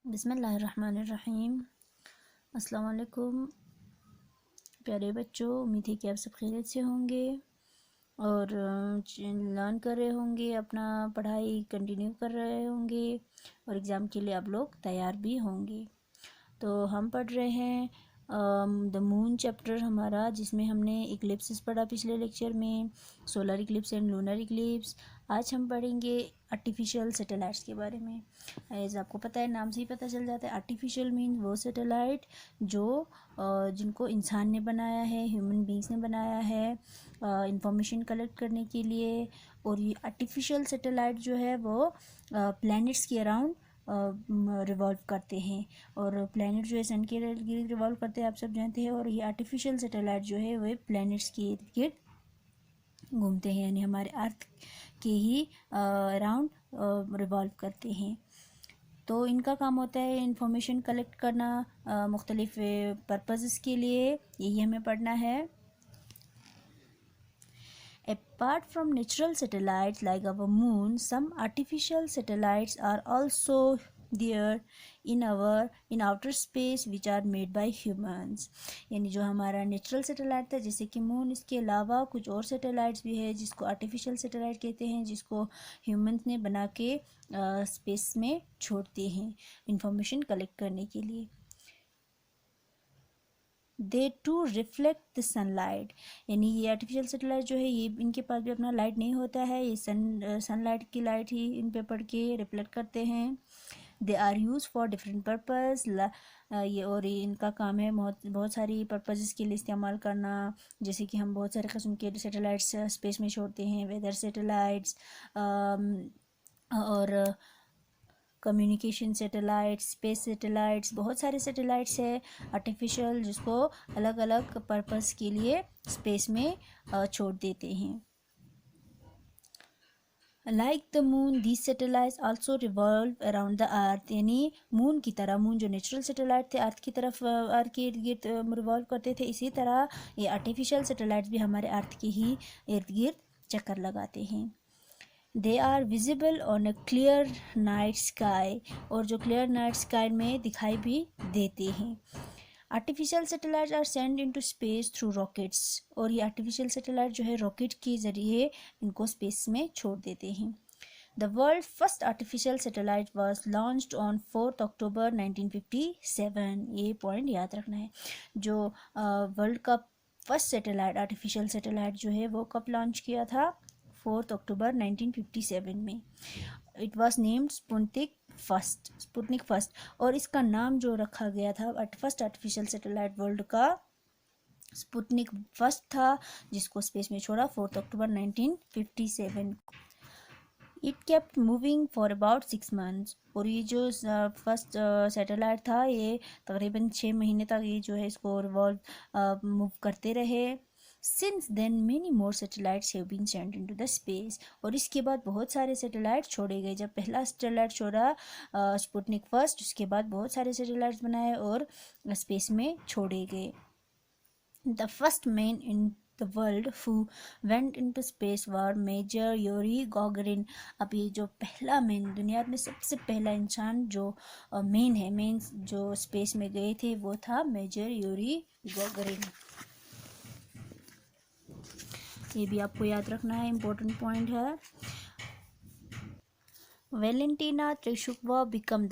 बिस्मिल्लाहिर्रहमानिर्रहीम। अस्सलाम वालेकुम प्यारे बच्चों, उम्मीद है कि आप सब खैरियत से होंगे और लर्न कर रहे होंगे, अपना पढ़ाई कंटिन्यू कर रहे होंगे और एग्ज़ाम के लिए आप लोग तैयार भी होंगे। तो हम पढ़ रहे हैं द मून चैप्टर हमारा, जिसमें हमने इक्लिप्सिस पढ़ा पिछले लेक्चर में, solar Eclipse and lunar Eclipse. आज हम पढ़ेंगे आर्टिफिशियल सैटेलाइट्स के बारे में। एज आपको पता है, नाम से ही पता चल जाता है, आर्टिफिशियल मीन वो सैटेलाइट जो जिनको इंसान ने बनाया है, ह्यूमन बींग्स ने बनाया है इंफॉर्मेशन कलेक्ट करने के लिए। और ये आर्टिफिशियल सैटेलाइट जो है वो प्लैनेट्स के अराउंड रिवॉल्व करते हैं, और प्लैनेट जो है सन के इर्द गिर्द रिवॉल्व करते हैं, आप सब जानते हैं। और ये आर्टिफिशियल सैटेलाइट जो है वह प्लैनेट्स के इर्द गिर्द घूमते हैं, यानी हमारे अर्थ के ही अराउंड रिवॉल्व करते हैं। तो इनका काम होता है इंफॉर्मेशन कलेक्ट करना मुख्तलिफ पर्पज़ के लिए, यही हमें पढ़ना है। Apart from natural satellites like our moon, some artificial satellites are also there in outer space which are made by humans। यानी जो हमारा नेचुरल सैटेलाइट था जैसे कि मून, इसके अलावा कुछ और सैटेलाइट्स भी है जिसको आर्टिफिशियल सैटेलाइट कहते हैं, जिसको ह्यूमंस ने बना के स्पेस में छोड़ते हैं इंफॉर्मेशन कलेक्ट करने के लिए। दे टू रिफ्लेक्ट द सनलाइट, यानी ये आर्टिफिशियल सैटेलाइट जो है ये इनके पास भी अपना लाइट नहीं होता है, ये सनलाइट की लाइट ही इन पे पड़ के रिफ्लेक्ट करते हैं। They are use for different purpose, ये और ये इनका काम है बहुत सारी पर्पज़ के लिए इस्तेमाल करना। जैसे कि हम बहुत सारे किस्म के सैटेलाइट्स स्पेस में छोड़ते हैं, वेदर सैटेलाइट्स और कम्युनिकेशन सैटेलाइट्स, स्पेस सैटेलाइट्स, बहुत सारे सैटेलाइट्स है आर्टिफिशियल जिसको अलग अलग पर्पस के लिए स्पेस में छोड़ देते हैं। Like the moon these satellites also revolve around the earth, यानी मून की तरह, मून जो नेचुरल सैटेलाइट थे अर्थ की तरफ, अर्थ के इर्द गिर्द रिवॉल्व करते थे, इसी तरह ये आर्टिफिशियल सैटेलाइट्स भी हमारे अर्थ के ही इर्द गिर्द चक्कर लगाते हैं। They are visible on a clear night sky, और जो क्लियर नाइट स्काई में दिखाई भी देते हैं। Artificial satellite are send into space through rockets, और ये आर्टिफिशियल सैटेलाइट जो है रॉकेट के ज़रिए इनको स्पेस में छोड़ देते हैं। The world first artificial satellite was launched on 4 अक्टूबर 1957। ये पॉइंट याद रखना है। जो वर्ल्ड का फर्स्ट सैटेलाइट, आर्टिफिशियल सैटेलाइट जो है वो कब लॉन्च किया था? 4 अक्टूबर 1957 में। It was named Sputnik first, और इसका नाम जो रखा गया था फर्स्ट आर्टिफिशियल सैटेलाइट वर्ल्ड का, स्पुतनिक फर्स्ट था, जिसको स्पेस में छोड़ा 4 अक्टूबर 1957। It kept moving for about 6 months, और ये जो फर्स्ट सैटेलाइट था ये तकरीबन 6 महीने तक ये जो है इसको रिवॉल्व मूव करते रहे। Since then many more satellites have been sent into the space, और इसके बाद बहुत सारे सैटेलाइट छोड़े गए। जब पहला सैटेलाइट छोड़ा स्पुतनिक फर्स्ट, उसके बाद बहुत सारे सैटेलाइट्स बनाए और स्पेस में छोड़े गए। The first man in the world who went into space war major Yuri Gagarin. अब ये जो पहला मैन, दुनिया में सबसे पहला इंसान जो मेन जो स्पेस में गए थे वो था मेजर यूरी गॉगरिन। ये भी आपको याद रखना है, इम्पोर्टेंट पॉइंट है। Valentina Tereshkova became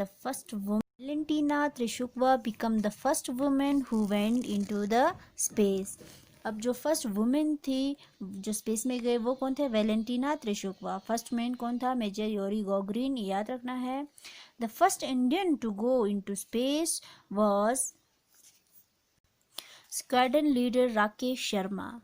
the first woman who went into the space। अब जो फर्स्ट वुमेन थी जो स्पेस में गए वो कौन थे? वेलेंटिना त्रिशुकवा। फर्स्ट मैन कौन था? मेजर यूरी गॉगरिन, याद रखना है। The first Indian to go into space was squadron leader Rakesh Sharma.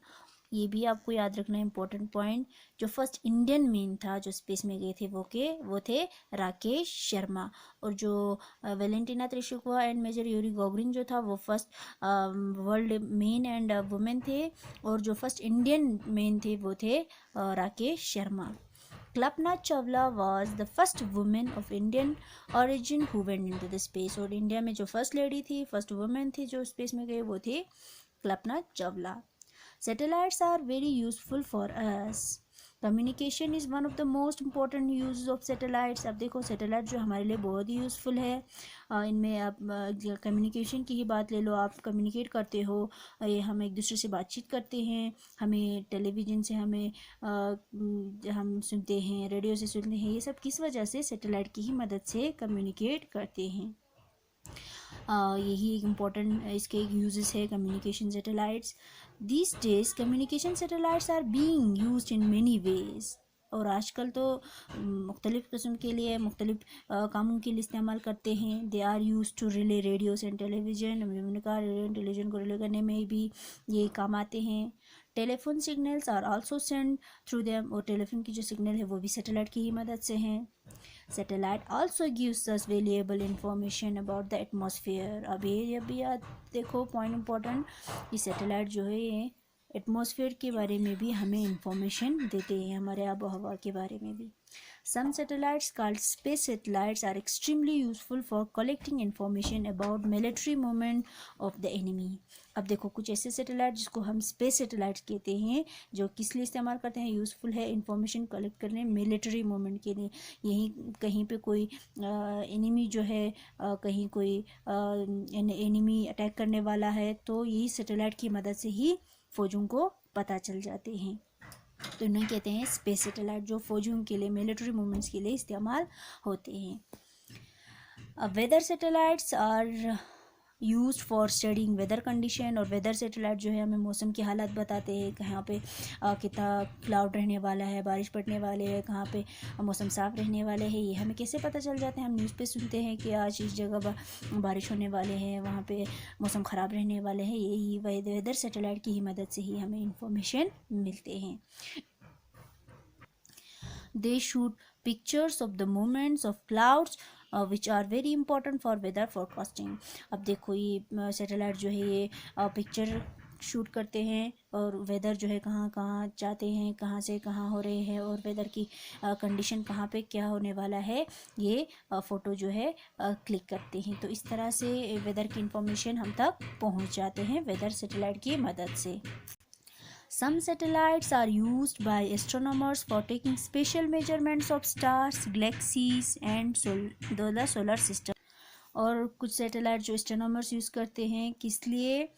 ये भी आपको याद रखना है, इम्पोर्टेंट पॉइंट। जो फर्स्ट इंडियन मैन था जो स्पेस में गए थे वो थे राकेश शर्मा। और जो Valentina Tereshkova and major Yuri Gagarin जो था वो first world man and women थे, और जो फर्स्ट इंडियन मैन थे वो थे Rakesh Sharma. Kalpana Chawla was the first women of Indian origin who went into the space, और इंडिया में जो फर्स्ट लेडी थी, फर्स्ट वुमेन थी जो स्पेस में गई वो थी Kalpana Chawla. Satellites are very useful for us। Communication is one of the most important use of satellites. अब देखो सैटेलाइट जो हमारे लिए बहुत ही यूज़फुल है। इनमें आप कम्युनिकेशन की ही बात ले लो, आप कम्युनिकेट करते हो, ये हम एक दूसरे से बातचीत करते हैं, हमें टेलीविज़न से हम सुनते हैं, रेडियो से सुनते हैं, ये सब किस वजह से सैटेलाइट की ही मदद से कम्युनिकेट करते हैं। यही एक इम्पॉर्टेंट इसके यूजेस है communication satellites. These days communication satellites are being used in many ways. और आजकल तो मुख्तलिफ़ किस्म के लिए मुख्तलिफ़ कामों के लिए इस्तेमाल करते हैं। They are use to relay radios and television. हमने कहा रेडियो एंड टेलीविज़न को रिले करने में भी ये काम आते हैं। Telephone signals are also send through them. और टेलीफोन की जो सिग्नल है वो भी सैटेलाइट की ही मदद से हैं। Satellite also gives us valuable information about the atmosphere। अभी याद देखो पॉइंट इम्पोर्टेंट, ये सैटेलाइट जो है ये एटमॉस्फेयर के बारे में भी हमें इंफॉर्मेशन देते हैं, हमारे आबो हवा के बारे में भी। Some satellites called space satellites are extremely useful for collecting information about military movement of the enemy। अब देखो कुछ ऐसे सैटेलाइट जिसको हम स्पेस सैटेलाइट्स कहते हैं, जो किस लिए इस्तेमाल करते हैं, यूज़फुल है इंफॉर्मेशन कलेक्ट करने मिलिट्री मूवमेंट के लिए। यहीं कहीं पे कोई एनिमी जो है कहीं कोई एनिमी अटैक करने वाला है तो यही सैटेलाइट की मदद से ही फ़ौजों को पता चल जाते हैं। तो इन्हें कहते हैं स्पेस सैटेलाइट, जो फौजियों के लिए मिलिट्री मूवमेंट्स के लिए इस्तेमाल होते हैं। Weather satellites are used for studying weather condition. और वेदर सैटेलाइट जो है हमें मौसम की हालत बताते हैं, कहाँ पे कितना क्लाउड रहने वाला है, बारिश पड़ने वाले है, कहाँ पे मौसम साफ़ रहने वाले हैं, ये हमें कैसे पता चल जाते हैं। हम न्यूज़ पे सुनते हैं कि आज इस जगह बारिश होने वाले हैं, वहाँ पे मौसम ख़राब रहने वाले हैं, यही वेदर सैटेलाइट की ही मदद से ही हमें इंफॉर्मेशन मिलते हैं। They shoot pictures of the movements of clouds which are very important for weather forecasting। अब देखो ये सैटेलाइट जो है ये पिक्चर शूट करते हैं और वेदर जो है कहाँ कहाँ जाते हैं, कहाँ से कहाँ हो रहे हैं, और वेदर की कंडीशन कहाँ पे क्या होने वाला है, ये फ़ोटो जो है क्लिक करते हैं। तो इस तरह से वेदर की इंफॉर्मेशन हम तक पहुँच जाते हैं वेदर सैटेलाइट की मदद से। Some satellites are used by astronomers for taking special measurements of stars, galaxies and the solar system। और कुछ सैटेलाइट जो एस्ट्रोनॉमर्स यूज़ करते हैं किस लिए,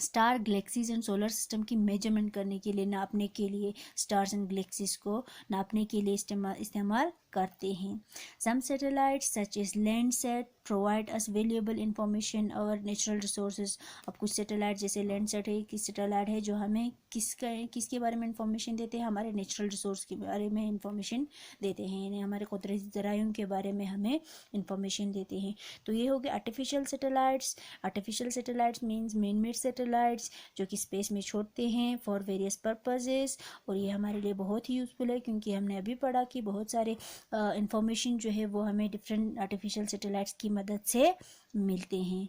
star, galaxies and solar system की मेजरमेंट करने के लिए, नापने के लिए, स्टार्स एंड गैलेक्सीज को नापने के लिए इस्तेमाल करते हैं। Some satellites such as Landsat provide us valuable information और नेचुरल रिसोर्सेज। अब कुछ सैटेलाइट जैसे लैंडसैट है, किस सैटेलाइट है जो हमें किसके बारे में इंफॉर्मेशन देते हैं, हमारे नेचुरल रिसोर्स के बारे में इंफॉर्मेशन देते हैं, यानी हमारे कुदरती ज़राइयों के बारे में हमें इंफॉर्मेशन देते हैं। तो ये हो गया artificial satellites. Artificial satellites means man made satellites जो कि स्पेस में छोड़ते हैं फॉर वेरियस पर्पजेज़। और ये हमारे लिए बहुत ही यूज़फुल है क्योंकि हमने अभी पढ़ा कि बहुत सारे इंफॉर्मेशन जो है वो हमें डिफरेंट आर्टिफिशियल सैटेलाइट्स की मदद से मिलते हैं।